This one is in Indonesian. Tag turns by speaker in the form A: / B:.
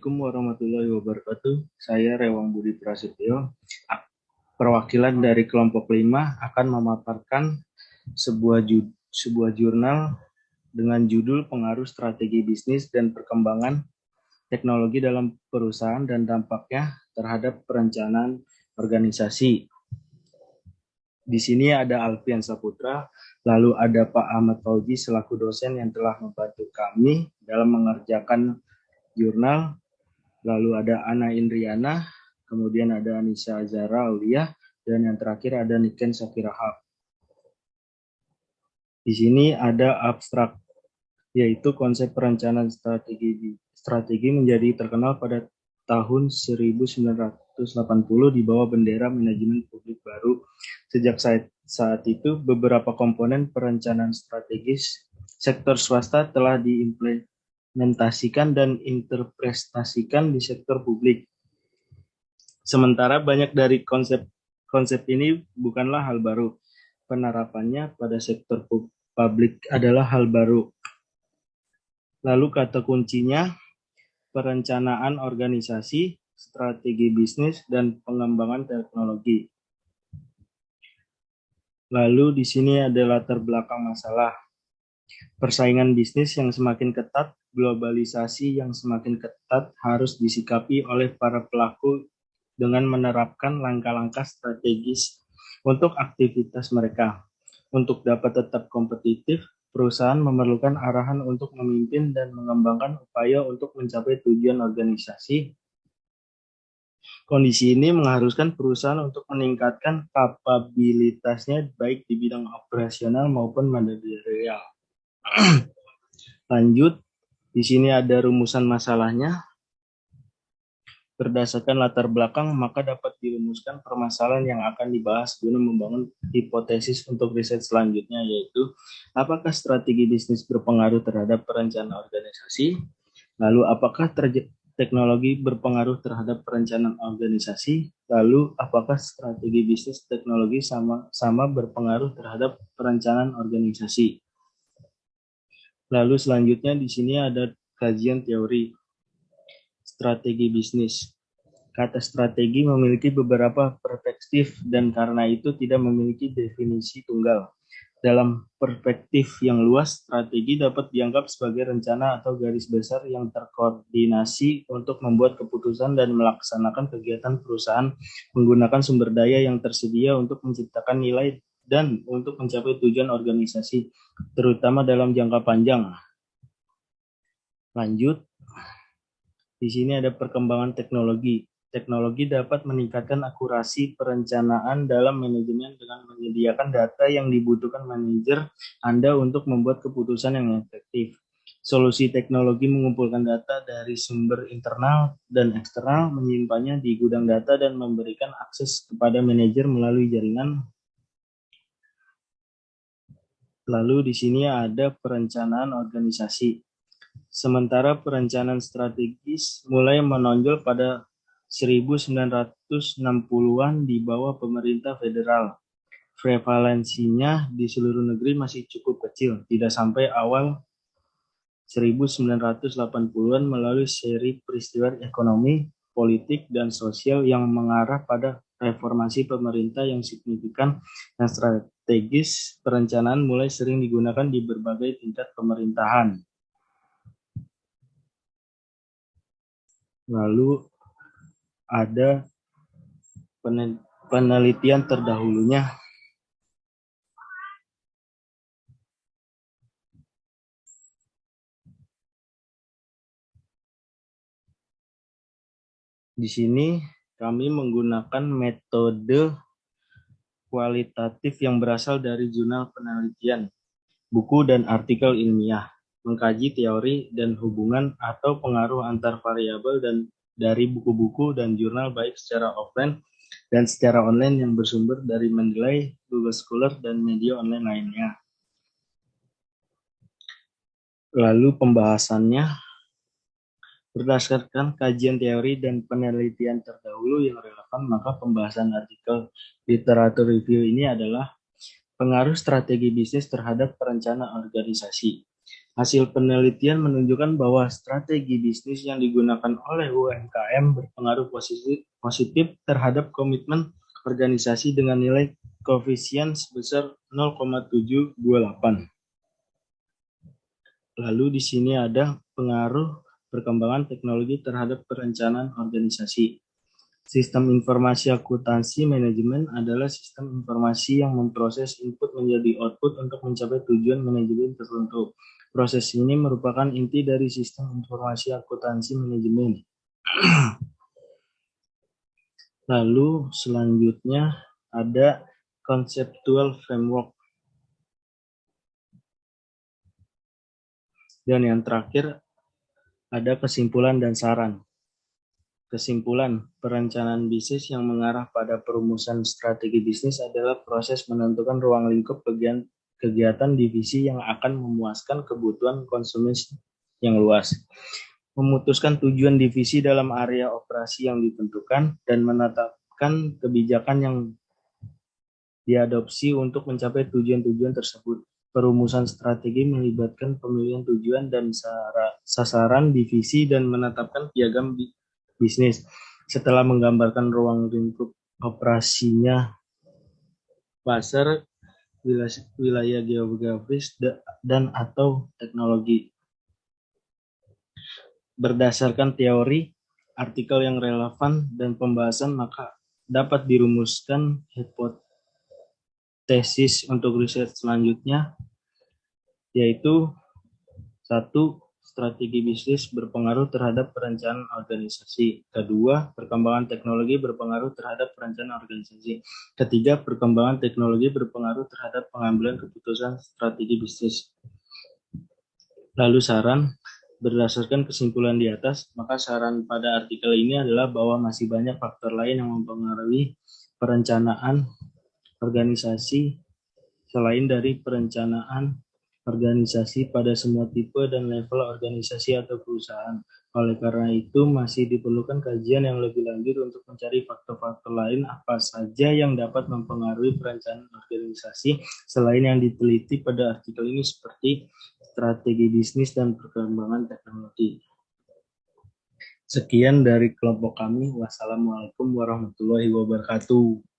A: Assalamualaikum warahmatullahi wabarakatuh. Saya Rewang Budi Prasetyo, perwakilan dari kelompok 5 akan memaparkan sebuah jurnal dengan judul Pengaruh Strategi Bisnis dan Perkembangan Teknologi dalam Perusahaan dan Dampaknya Terhadap Perencanaan Organisasi. Di sini ada Alfian Saputra, lalu ada Pak Ahmad Fauzi selaku dosen yang telah membantu kami dalam mengerjakan jurnal, lalu ada Ana Indriana, kemudian ada Anissa Azhara Aulia, dan yang terakhir ada Niken Sakirahab. Di sini ada abstrak, yaitu konsep perencanaan strategi menjadi terkenal pada tahun 1980 di bawah bendera manajemen publik baru. Sejak saat itu, beberapa komponen perencanaan strategis sektor swasta telah diimplementasikan dan interpretasikan di sektor publik. Sementara banyak dari konsep ini bukanlah hal baru. Penerapannya pada sektor publik adalah hal baru. Lalu kata kuncinya, perencanaan organisasi, strategi bisnis, dan pengembangan teknologi. Lalu di sini ada latar belakang masalah. Persaingan bisnis yang semakin ketat, globalisasi yang semakin ketat harus disikapi oleh para pelaku dengan menerapkan langkah-langkah strategis untuk aktivitas mereka. Untuk dapat tetap kompetitif, perusahaan memerlukan arahan untuk memimpin dan mengembangkan upaya untuk mencapai tujuan organisasi. Kondisi ini mengharuskan perusahaan untuk meningkatkan kapabilitasnya baik di bidang operasional maupun manajerial. Lanjut, di sini ada rumusan masalahnya. Berdasarkan latar belakang, maka dapat dirumuskan permasalahan yang akan dibahas guna membangun hipotesis untuk riset selanjutnya, yaitu apakah strategi bisnis berpengaruh terhadap perencanaan organisasi? Lalu apakah teknologi berpengaruh terhadap perencanaan organisasi? Lalu apakah strategi bisnis teknologi sama berpengaruh terhadap perencanaan organisasi? Lalu selanjutnya di sini ada kajian teori strategi bisnis. Kata strategi memiliki beberapa perspektif dan karena itu tidak memiliki definisi tunggal. Dalam perspektif yang luas, strategi dapat dianggap sebagai rencana atau garis besar yang terkoordinasi untuk membuat keputusan dan melaksanakan kegiatan perusahaan menggunakan sumber daya yang tersedia untuk menciptakan nilai dan untuk mencapai tujuan organisasi, terutama dalam jangka panjang. Lanjut, di sini ada perkembangan teknologi. Teknologi dapat meningkatkan akurasi perencanaan dalam manajemen dengan menyediakan data yang dibutuhkan manajer Anda untuk membuat keputusan yang efektif. Solusi teknologi mengumpulkan data dari sumber internal dan eksternal, menyimpannya di gudang data dan memberikan akses kepada manajer melalui jaringan. Lalu di sini ada perencanaan organisasi. Sementara perencanaan strategis mulai menonjol pada 1960-an di bawah pemerintah federal. Prevalensinya di seluruh negeri masih cukup kecil, tidak sampai awal 1980-an melalui seri peristiwa ekonomi, politik, dan sosial yang mengarah pada reformasi pemerintah yang signifikan dan strategis. Perencanaan mulai sering digunakan di berbagai tingkat pemerintahan. Lalu ada penelitian terdahulunya. Di sini kami menggunakan metode kualitatif yang berasal dari jurnal penelitian, buku dan artikel ilmiah, mengkaji teori dan hubungan atau pengaruh antar variabel dan dari buku-buku dan jurnal baik secara offline dan secara online yang bersumber dari Mendeley, Google Scholar, dan media online lainnya. Lalu pembahasannya, berdasarkan kajian teori dan penelitian terdahulu yang relevan, maka pembahasan artikel literatur review ini adalah pengaruh strategi bisnis terhadap perencanaan organisasi. Hasil penelitian menunjukkan bahwa strategi bisnis yang digunakan oleh UMKM berpengaruh positif terhadap komitmen organisasi dengan nilai koefisien sebesar 0,728. Lalu di sini ada pengaruh perkembangan teknologi terhadap perencanaan organisasi. Sistem informasi akuntansi manajemen adalah sistem informasi yang memproses input menjadi output untuk mencapai tujuan manajemen tertentu. Proses ini merupakan inti dari sistem informasi akuntansi manajemen. Lalu selanjutnya ada conceptual framework. Dan yang terakhir ada kesimpulan dan saran. Kesimpulan, perencanaan bisnis yang mengarah pada perumusan strategi bisnis adalah proses menentukan ruang lingkup kegiatan divisi yang akan memuaskan kebutuhan konsumen yang luas. Memutuskan tujuan divisi dalam area operasi yang ditentukan dan menetapkan kebijakan yang diadopsi untuk mencapai tujuan-tujuan tersebut. Perumusan strategi melibatkan pemilihan tujuan dan sasaran divisi dan menetapkan piagam bisnis. Setelah menggambarkan ruang lingkup operasinya, pasar, wilayah geografis, dan atau teknologi. Berdasarkan teori, artikel yang relevan, dan pembahasan, maka dapat dirumuskan hipotesis untuk riset selanjutnya, yaitu 1. Strategi bisnis berpengaruh terhadap perencanaan organisasi. 2. Perkembangan teknologi berpengaruh terhadap perencanaan organisasi. 3. Perkembangan teknologi berpengaruh terhadap pengambilan keputusan strategi bisnis. Lalu saran, berdasarkan kesimpulan di atas, maka saran pada artikel ini adalah bahwa masih banyak faktor lain yang mempengaruhi perencanaan organisasi selain dari perencanaan organisasi pada semua tipe dan level organisasi atau perusahaan. Oleh karena itu, masih diperlukan kajian yang lebih lanjut untuk mencari faktor-faktor lain apa saja yang dapat mempengaruhi perencanaan organisasi selain yang diteliti pada artikel ini seperti strategi bisnis dan perkembangan teknologi. Sekian dari kelompok kami. Wassalamualaikum warahmatullahi wabarakatuh.